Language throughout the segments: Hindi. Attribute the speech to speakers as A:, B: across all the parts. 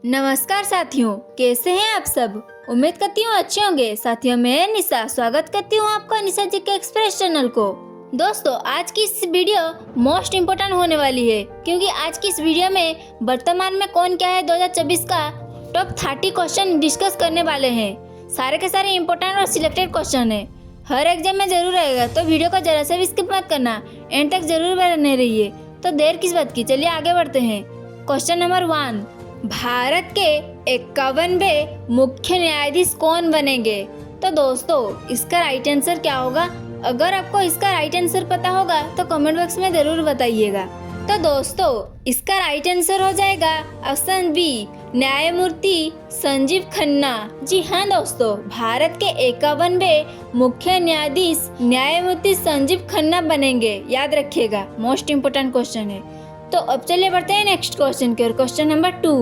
A: नमस्कार साथियों, कैसे हैं आप सब। उम्मीद करती हूँ अच्छे होंगे। साथियों, मैं निशा स्वागत करती हूँ आपका निशा जी के एक्सप्रेस चैनल को। दोस्तों, आज की इस वीडियो मोस्ट इम्पोर्टेंट होने वाली है, क्योंकि आज की इस वीडियो में वर्तमान में कौन क्या है 2024 का टॉप 30 क्वेश्चन डिस्कस करने वाले हैं। सारे के सारे इम्पोर्टेंट और सिलेक्टेड क्वेश्चन है, हर एग्जाम में जरूर रहेगा, तो वीडियो को जरा से भी स्किप मत करना, एंड तक जरूर बने रहिए। तो देर किस बात की, चलिए आगे बढ़ते हैं। क्वेश्चन नंबर 1, भारत के 51वें मुख्य न्यायाधीश कौन बनेंगे। तो दोस्तों, इसका राइट आंसर क्या होगा। अगर आपको इसका राइट आंसर पता होगा तो कमेंट बॉक्स में जरूर बताइएगा। तो दोस्तों, इसका राइट आंसर हो जाएगा ऑप्शन बी, न्यायमूर्ति संजीव खन्ना। जी हाँ दोस्तों, भारत के 51वें मुख्य न्यायाधीश न्यायमूर्ति संजीव खन्ना बनेंगे, याद रखिएगा, मोस्ट इम्पोर्टेंट क्वेश्चन है। तो अब चलिए बढ़ते हैं नेक्स्ट क्वेश्चन की ओर। क्वेश्चन नंबर 2,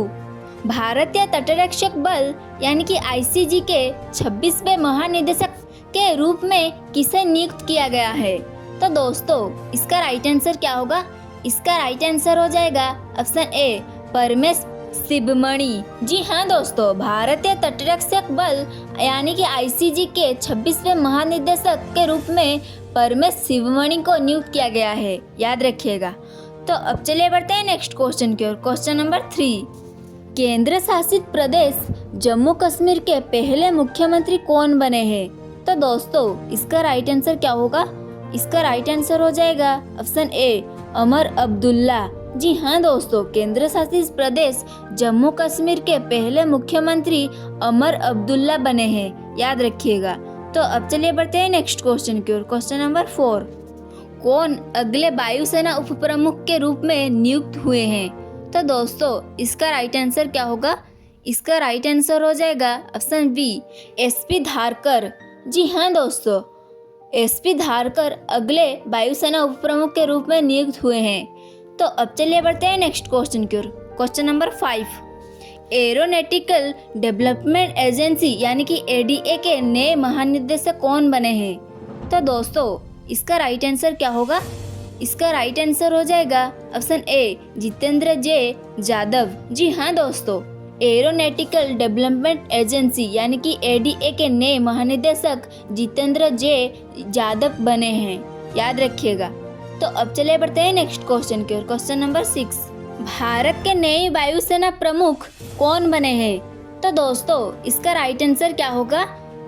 A: भारतीय तटरक्षक बल यानी कि आईसीजी के 26वें महानिदेशक के रूप में किसे नियुक्त किया गया है। तो दोस्तों, इसका राइट आंसर क्या होगा। इसका राइट आंसर हो जाएगा ऑप्शन ए, परमेश शिवमणि। जी हाँ दोस्तों, भारतीय तटरक्षक बल यानी कि आईसीजी के 26वें महानिदेशक के रूप में परमेश शिवमणि को नियुक्त किया गया है, याद रखिएगा। तो अब चलिए बढ़ते हैं नेक्स्ट क्वेश्चन की ओर। क्वेश्चन नंबर 3, केंद्र शासित प्रदेश जम्मू कश्मीर के पहले मुख्यमंत्री कौन बने हैं। तो दोस्तों, इसका राइट आंसर क्या होगा। इसका राइट आंसर हो जाएगा ऑप्शन ए, उमर अब्दुल्ला। जी हाँ दोस्तों, केंद्र शासित प्रदेश जम्मू कश्मीर के पहले मुख्यमंत्री उमर अब्दुल्ला बने हैं, याद रखिएगा। तो अब चलिए बढ़ते हैं नेक्स्ट क्वेश्चन की ओर। क्वेश्चन नंबर 4, कौन अगले वायुसेना उप प्रमुख के रूप में नियुक्त हुए हैं। तो दोस्तों, इसका राइट आंसर क्या होगा। इसका राइट आंसर हो जाएगा ऑप्शन बी, एसपी धारकर। जी हाँ दोस्तों, एसपी धारकर अगले वायुसेना उप प्रमुख के रूप में नियुक्त हुए हैं। तो अब चलिए बढ़ते हैं नेक्स्ट क्वेश्चन की ओर। Question number 5, aeronautical development agency यानी कि एडीए के नए महानिदेशक कौन बने हैं। तो दोस्तों, इसका राइट आंसर क्या होगा। इसका राइट आंसर हो जाएगा ऑप्शन ए, जितेंद्र जे जादव। जी हाँ दोस्तों, एरोनॉटिकल डेवलपमेंट एजेंसी यानी कि एडीए के नए महानिदेशक जितेंद्र जे जादव बने हैं, याद रखिएगा। तो अब चलिए बढ़ते हैं नेक्स्ट क्वेश्चन की ओर। क्वेश्चन नंबर 6, भारत के नए वायुसेना प्रमुख कौन बने हैं। तो दोस्तों, इसका राइट आंसर क्या होगा।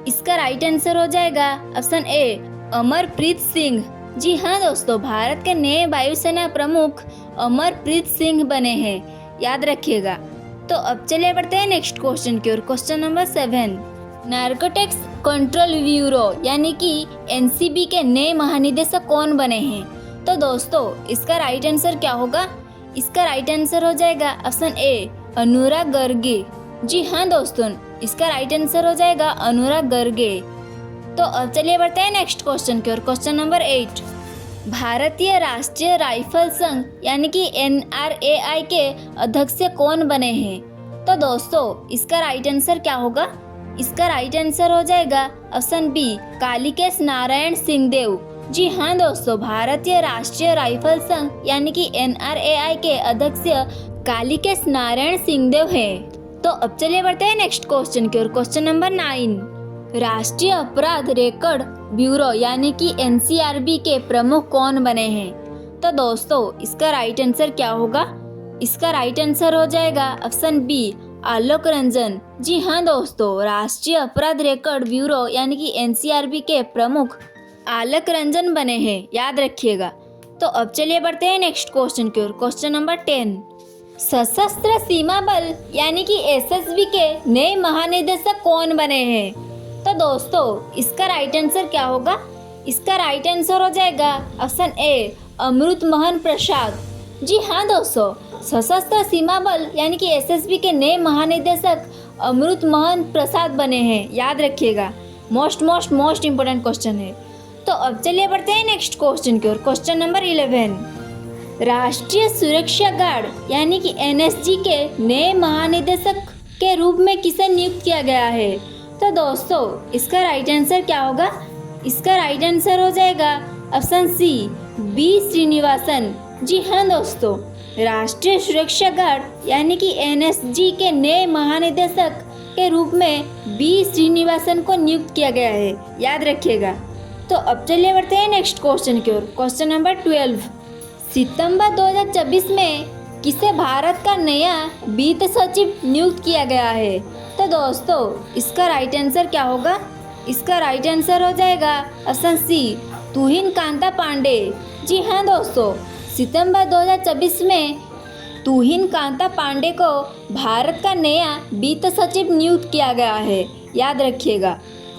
A: इसका राइट आंसर हो जाएगा ऑप्शन ए, अमरप्रीत सिंह। जी हाँ दोस्तों, भारत के नए वायुसेना प्रमुख अमरप्रीत सिंह बने हैं, याद रखिएगा। तो अब चलिए बढ़ते हैं नेक्स्ट क्वेश्चन की ओर। Question number 7, narcotics control bureau यानी कि एनसीबी के नए महानिदेशक कौन बने हैं। तो दोस्तों, इसका राइट आंसर क्या होगा। इसका राइट आंसर हो जाएगा ऑप्शन ए, अनुराग गर्गे। जी हाँ दोस्तों, इसका राइट आंसर हो जाएगा अनुराग गर्गे। तो अब चलिए बढ़ते हैं नेक्स्ट क्वेश्चन की ओर। क्वेश्चन नंबर 8, भारतीय राष्ट्रीय राइफल संघ यानी कि एनआरएआई के अध्यक्ष कौन बने हैं। तो दोस्तों, इसका राइट आंसर क्या होगा। इसका राइट आंसर हो जाएगा ऑप्शन बी, कालिकेश नारायण सिंहदेव। जी हाँ दोस्तों, भारतीय राष्ट्रीय राइफल संघ यानी कि एनआरएआई के अध्यक्ष कालिकेश नारायण सिंहदेव हैं। तो अब चलिए बढ़ते हैं नेक्स्ट क्वेश्चन की ओर। क्वेश्चन नंबर 9, राष्ट्रीय अपराध रिकॉर्ड ब्यूरो यानी कि एनसीआरबी के प्रमुख कौन बने हैं। तो दोस्तों, इसका राइट आंसर क्या होगा। इसका राइट आंसर हो जाएगा ऑप्शन बी, आलोक रंजन। जी हाँ दोस्तों, राष्ट्रीय अपराध रिकॉर्ड ब्यूरो यानी कि एनसीआरबी के प्रमुख आलोक रंजन बने हैं, याद रखिएगा। तो अब चलिए बढ़ते हैं नेक्स्ट क्वेश्चन की ओर। क्वेश्चन नंबर 10, सशस्त्र सीमा बल यानी कि एसएसबी के नए महानिदेशक कौन बने हैं। तो दोस्तों, इसका राइट आंसर क्या होगा। इसका राइट आंसर हो जाएगा ऑप्शन ए, अमृत मोहन प्रसाद। जी हाँ दोस्तों, सशस्त्र सीमा बल यानी कि एसएसबी के नए महानिदेशक अमृत मोहन प्रसाद बने हैं, याद रखिएगा। मोस्ट इम्पोर्टेंट क्वेश्चन है। तो अब चलिए बढ़ते हैं नेक्स्ट क्वेश्चन की ओर। क्वेश्चन नंबर 11, राष्ट्रीय सुरक्षा गार्ड यानी कि एनएसजी के नए महानिदेशक के रूप में किसे नियुक्त किया गया है। तो दोस्तों, इसका राइट आंसर क्या होगा। इसका राइट आंसर हो जाएगा ऑप्शन सी, बी श्रीनिवासन। जी हाँ दोस्तों, राष्ट्रीय सुरक्षा गार्ड यानी कि एनएसजी के नए महानिदेशक के रूप में बी श्रीनिवासन को नियुक्त किया गया है, याद रखिएगा। तो अब चलिए बढ़ते हैं नेक्स्ट क्वेश्चन की ओर। क्वेश्चन नंबर 12, सितंबर 2024 में किसे भारत का नया वित्त सचिव नियुक्त किया गया है? तो दोस्तों इसका राइट आंसर क्या होगा? इसका राइट आंसर हो जाएगा ऑप्शन सी, तुहिन कांता पांडे। जी हाँ दोस्तों, सितंबर 2024 में तुहिन कांता पांडे को भारत का नया वित्त सचिव नियुक्त किया गया है, याद रखिएगा।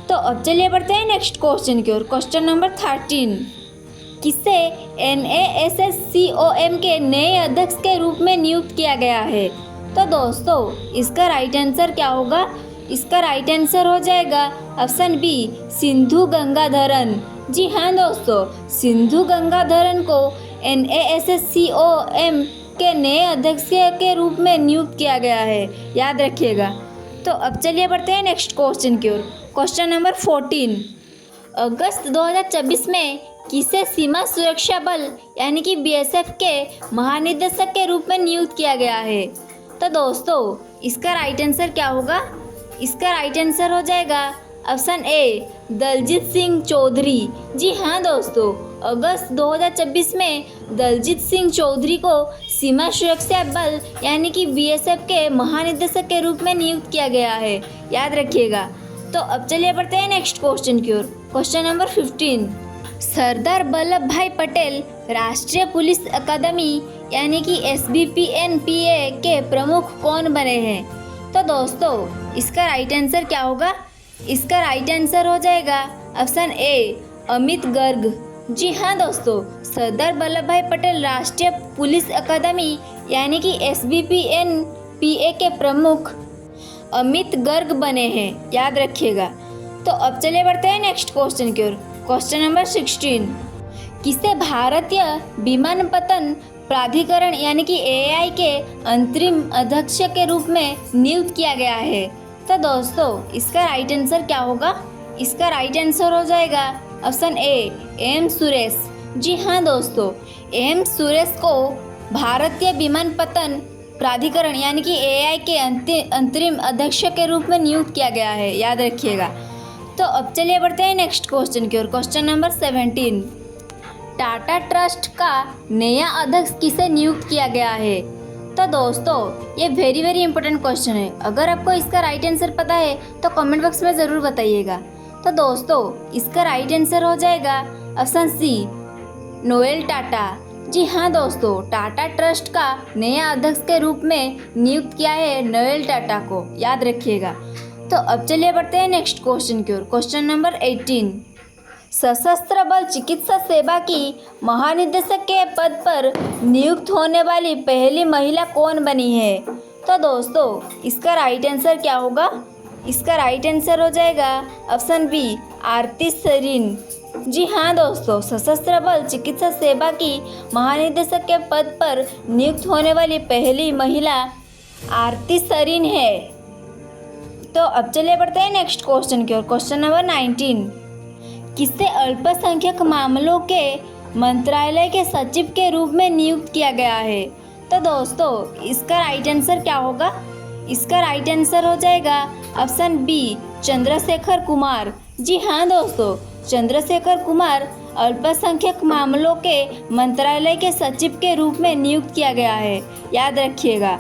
A: तो अब चलिए बढ़ते हैं नेक्स्ट क्वेश्चन की ओर। क्वेश्चन नंबर 13, किसे NASSCOM के नए अध्यक्ष के रूप में नियुक्त किया गया है? तो दोस्तों इसका राइट आंसर क्या होगा? इसका राइट आंसर हो जाएगा ऑप्शन बी, सिंधु गंगाधरन। जी हाँ दोस्तों, सिंधु गंगाधरन को NASSCOM के नए अध्यक्ष के रूप में नियुक्त किया गया है, याद रखिएगा। तो अब चलिए बढ़ते हैं नेक्स्ट क्वेश्चन की ओर। क्वेश्चन नंबर 14, अगस्त 2024 में किसे सीमा सुरक्षा बल यानी कि BSF के महानिदेशक के रूप में नियुक्त किया गया है? तो दोस्तों इसका राइट आंसर क्या होगा? इसका राइट आंसर हो जाएगा ऑप्शन ए, दलजीत सिंह चौधरी। जी हाँ दोस्तों, अगस्त 2024 में दलजीत सिंह चौधरी को सीमा सुरक्षा बल यानी कि BSF के महानिदेशक के रूप में नियुक्त किया गया है, याद रखिएगा। तो अब चलिए बढ़ते हैं नेक्स्ट क्वेश्चन की ओर। क्वेश्चन नंबर 15, सरदार वल्लभ भाई पटेल राष्ट्रीय पुलिस अकादमी यानी कि SBPNPA के प्रमुख कौन बने हैं? तो दोस्तों इसका राइट आंसर क्या होगा? इसका राइट आंसर हो जाएगा ऑप्शन ए, अमित गर्ग। जी हाँ दोस्तों, सरदार वल्लभ भाई पटेल राष्ट्रीय पुलिस अकादमी यानी कि SBPNPA के प्रमुख अमित गर्ग बने हैं, याद रखिएगा। तो अब चलिए बढ़ते हैं नेक्स्ट क्वेश्चन की ओर। क्वेश्चन नंबर 16, किसे भारतीय विमानपत्तन प्राधिकरण यानी कि AI के अंतरिम अध्यक्ष के रूप में नियुक्त किया गया है? तो दोस्तों इसका राइट आंसर क्या होगा? इसका राइट आंसर हो जाएगा ऑप्शन ए, M सुरेश। जी हाँ दोस्तों, M सुरेश को भारतीय विमानपत्तन प्राधिकरण यानी कि AI के अंतरिम अध्यक्ष के रूप में नियुक्त किया गया है, याद रखिएगा। तो अब चलिए बढ़ते हैं नेक्स्ट क्वेश्चन की ओर। क्वेश्चन नंबर 17, टाटा ट्रस्ट का नया अध्यक्ष किसे नियुक्त किया गया है? तो दोस्तों ये वेरी इंपॉर्टेंट क्वेश्चन है। अगर आपको इसका राइट आंसर पता है तो कमेंट बॉक्स में ज़रूर बताइएगा। तो दोस्तों इसका राइट आंसर हो जाएगा ऑप्शन सी, नोएल टाटा। जी हाँ दोस्तों, टाटा ट्रस्ट का नया अध्यक्ष के रूप में नियुक्त किया है नोएल टाटा को, याद रखिएगा। तो अब चलिए बढ़ते हैं नेक्स्ट क्वेश्चन की ओर। क्वेश्चन नंबर 18, सशस्त्र बल चिकित्सा सेवा की महानिदेशक के पद पर नियुक्त होने वाली पहली महिला कौन बनी है? तो दोस्तों इसका राइट आंसर क्या होगा? इसका राइट आंसर हो जाएगा ऑप्शन बी, आरती सरीन। जी हाँ दोस्तों, सशस्त्र बल चिकित्सा सेवा की महानिदेशक के पद पर नियुक्त होने वाली पहली महिला आरती सरीन है। तो अब चलिए बढ़ते हैं नेक्स्ट क्वेश्चन की ओर। क्वेश्चन नंबर 19, किसे अल्पसंख्यक मामलों के मंत्रालय के सचिव के रूप में नियुक्त किया गया है? तो दोस्तों इसका राइट आंसर क्या होगा? इसका राइट आंसर हो जाएगा ऑप्शन बी, चंद्रशेखर कुमार। जी हाँ दोस्तों, चंद्रशेखर कुमार अल्पसंख्यक मामलों के मंत्रालय के सचिव के रूप में नियुक्त किया गया है, याद रखिएगा।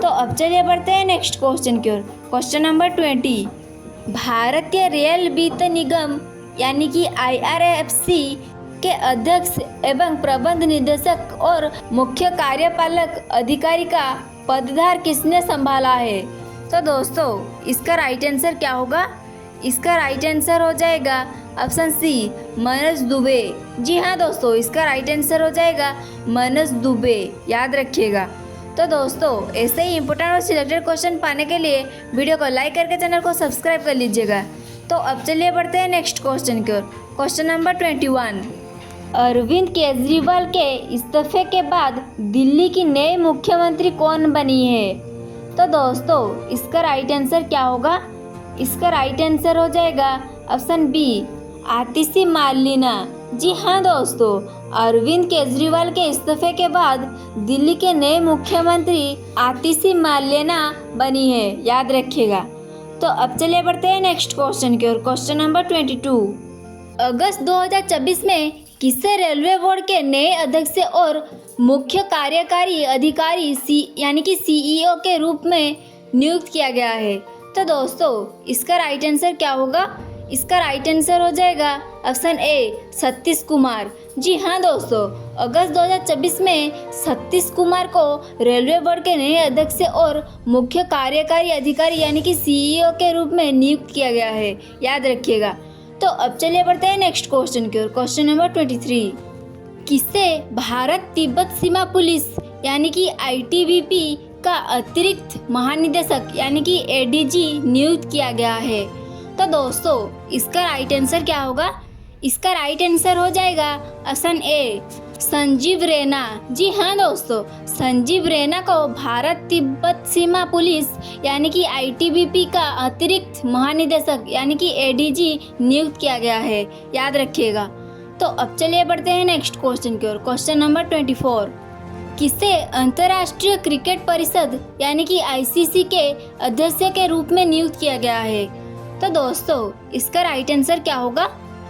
A: तो अब चलिए बढ़ते हैं नेक्स्ट क्वेश्चन की ओर। क्वेश्चन नंबर 20, भारतीय रेल वित्त निगम यानी कि IRFC के अध्यक्ष एवं प्रबंध निदेशक और मुख्य कार्यपालक अधिकारी का पदभार किसने संभाला है? तो दोस्तों इसका राइट आंसर क्या होगा? इसका राइट आंसर हो जाएगा ऑप्शन सी, मनोज दुबे। जी हाँ दोस्तों, इसका राइट आंसर हो जाएगा मनोज दुबे, याद रखिएगा। तो दोस्तों ऐसे ही इंपॉर्टेंट और सिलेक्टेड क्वेश्चन पाने के लिए वीडियो को लाइक करके चैनल को सब्सक्राइब कर लीजिएगा। तो अब चलिए बढ़ते हैं नेक्स्ट क्वेश्चन की ओर। क्वेश्चन नंबर 21, अरविंद केजरीवाल के इस्तीफे के बाद दिल्ली की नई मुख्यमंत्री कौन बनी है? तो दोस्तों इसका राइट आंसर क्या होगा? इसका राइट आंसर हो जाएगा ऑप्शन बी, आतिशी मार्लिना। जी हाँ दोस्तों, अरविंद केजरीवाल के इस्तीफे के बाद दिल्ली के नए मुख्यमंत्री आतिशी मार्लेना बनी है, याद रखिएगा। तो अब चलिए बढ़ते हैं नेक्स्ट क्वेश्चन की ओर। Question number 22। अगस्त 2024 में किसे रेलवे बोर्ड के नए अध्यक्ष और मुख्य कार्यकारी अधिकारी यानी कि सीईओ के रूप में नियुक्त किया गया है? तो दोस्तों इसका राइट आंसर क्या होगा? इसका राइट आंसर हो जाएगा ऑप्शन ए सतीश कुमार। जी हाँ दोस्तों, अगस्त 2024 में सतीश कुमार को रेलवे बोर्ड के नए अध्यक्ष और मुख्य कार्यकारी अधिकारी यानी कि सीईओ के रूप में नियुक्त किया गया है, याद रखिएगा। तो अब चलिए बढ़ते हैं नेक्स्ट क्वेश्चन की ओर। Question number 23। किसे भारत तिब्बत सीमा पुलिस यानी कि आईटीबीपी का अतिरिक्त महानिदेशक यानी कि एडीजी नियुक्त किया गया है? तो दोस्तों इसका राइट आंसर क्या होगा? इसका राइट आंसर हो जाएगा ऑप्शन ए संजीव रैना। जी हाँ दोस्तों, संजीव रैना को भारत तिब्बत सीमा पुलिस यानी कि आईटीबीपी का अतिरिक्त महानिदेशक यानी कि एडीजी नियुक्त किया गया है, याद रखिएगा। तो अब चलिए बढ़ते हैं नेक्स्ट क्वेश्चन की ओर। Question number 24। किसे अंतर्राष्ट्रीय क्रिकेट परिषद यानी कि आईसीसी के अध्यक्ष के रूप में नियुक्त किया गया है? तो दोस्तों इसका राइट आंसर क्या होगा?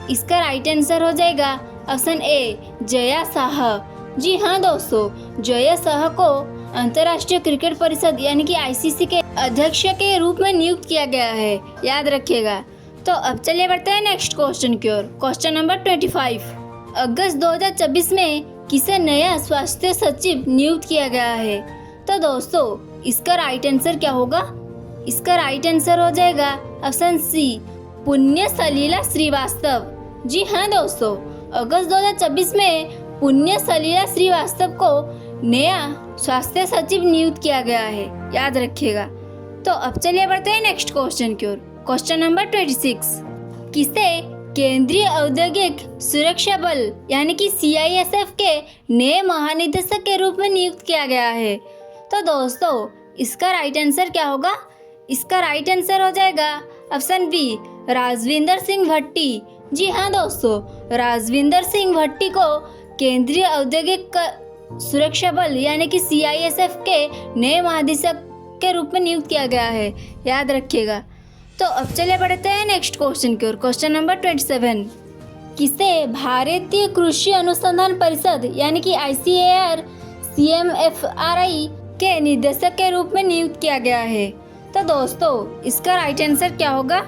A: इसका राइट आंसर हो जाएगा ऑप्शन ए जया शाह। जी हाँ दोस्तों, जया शाह को अंतर्राष्ट्रीय क्रिकेट परिषद यानी कि आईसीसी के अध्यक्ष के रूप में नियुक्त किया गया है, याद रखिएगा। तो अब चलिए बढ़ते हैं नेक्स्ट क्वेश्चन की ओर। Question number 25। अगस्त 2024 में किसे नया स्वास्थ्य सचिव नियुक्त किया गया है? तो दोस्तों इसका राइट आंसर क्या होगा? इसका राइट आंसर हो जाएगा ऑप्शन सी पुण्य सलीला श्रीवास्तव। जी हाँ दोस्तों, अगस्त 2024 में पुण्य सलीला श्रीवास्तव को नया स्वास्थ्य सचिव नियुक्त किया गया है, याद रखिएगा। तो अब चलिए बढ़ते हैं नेक्स्ट क्वेश्चन की ओर। Question number 26। किसे केंद्रीय औद्योगिक सुरक्षा बल यानी कि सीआईएसएफ के नए महानिदेशक के रूप में नियुक्त किया गया है? तो दोस्तों इसका राइट आंसर क्या होगा? इसका राइट आंसर हो जाएगा ऑप्शन बी राजविंदर सिंह भट्टी। जी हाँ दोस्तों, राजविंदर सिंह भट्टी को केंद्रीय औद्योगिक सुरक्षा बल यानी कि सीआईएसएफ के नए महानिदेशक के रूप में नियुक्त किया गया है, याद रखिएगा। तो अब चलिए बढ़ते हैं नेक्स्ट क्वेश्चन की ओर। Question number 27। किसे भारतीय कृषि अनुसंधान परिषद यानी कि आईसीएआर सीएमएफआरआई के निदेशक के रूप में नियुक्त किया गया है? तो दोस्तों इसका राइट आंसर क्या होगा?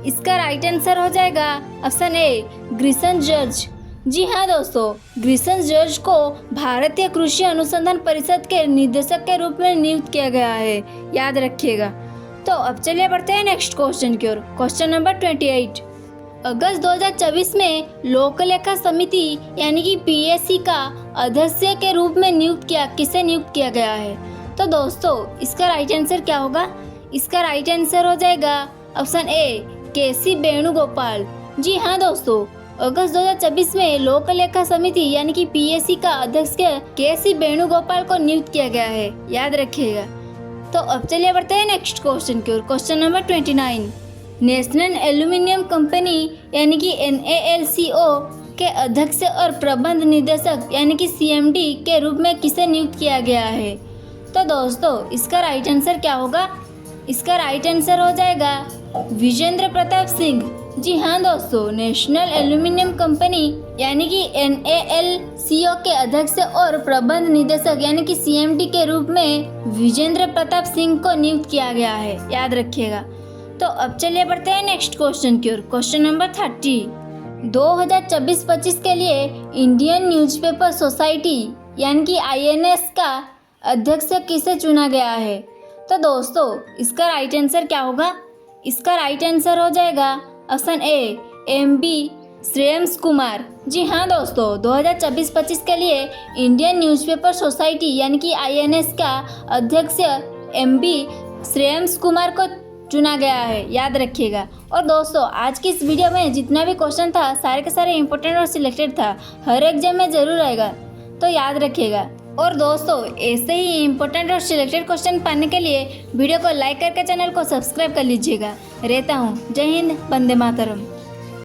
A: इसका राइट आंसर हो जाएगा ऑप्शन ए ग्रिसन जॉर्ज। जी हाँ दोस्तों, ग्रिसन जॉर्ज को भारतीय कृषि अनुसंधान परिषद के निदेशक के रूप में नियुक्त किया गया है, याद रखिएगा। तो अब चलिए बढ़ते हैं नेक्स्ट क्वेश्चन की ओर। Question number 28। अगस्त 2024 में लोक लेखा समिति यानी कि पीएससी का अध्यक्ष के रूप में किसे नियुक्त किया गया है? तो दोस्तों इसका राइट आंसर क्या होगा? इसका राइट आंसर हो जाएगा ऑप्शन ए केसी वेणुगोपाल। जी हाँ दोस्तों, अगस्त 2024 में लोक लेखा समिति यानी कि पीएससी का अध्यक्ष केसी वेणुगोपाल को नियुक्त किया गया है, याद रखिएगा। तो अब चलिए बढ़ते हैं नेक्स्ट क्वेश्चन की ओर। Question number 29। National aluminium company यानी कि NALCO के अध्यक्ष और प्रबंध निदेशक यानी कि CMD के रूप में किसे नियुक्त किया गया है? तो दोस्तों इसका राइट आंसर क्या होगा? इसका राइट आंसर हो जाएगा विजेंद्र प्रताप सिंह। जी हाँ दोस्तों, नेशनल एल्यूमिनियम कंपनी यानी कि NALCO के अध्यक्ष और प्रबंध निदेशक यानी कि CMD के रूप में विजेंद्र प्रताप सिंह को नियुक्त किया गया है, याद रखिएगा। तो अब चलिए बढ़ते हैं नेक्स्ट क्वेश्चन की ओर। Question number 30। 2024-25 के लिए इंडियन न्यूज़पेपर सोसाइटी यानी कि INS का अध्यक्ष किसे चुना गया है? तो दोस्तों इसका राइट आंसर क्या होगा? इसका राइट आंसर हो जाएगा option A MB Shreyas Kumar. जी हाँ दोस्तों, 2024-25 के लिए इंडियन न्यूज़पेपर सोसाइटी यानी कि INS का अध्यक्ष MB श्रेयस कुमार को चुना गया है, याद रखिएगा। और दोस्तों आज की इस वीडियो में जितना भी क्वेश्चन था सारे के सारे इंपॉर्टेंट और सिलेक्टेड था, हर एग्जाम में जरूर आएगा, तो याद रखिएगा। और दोस्तों ऐसे ही इंपॉर्टेंट और सिलेक्टेड क्वेश्चन पाने के लिए वीडियो को लाइक करके चैनल को सब्सक्राइब कर लीजिएगा। रहता हूँ। जय हिंद, वंदे मातरम।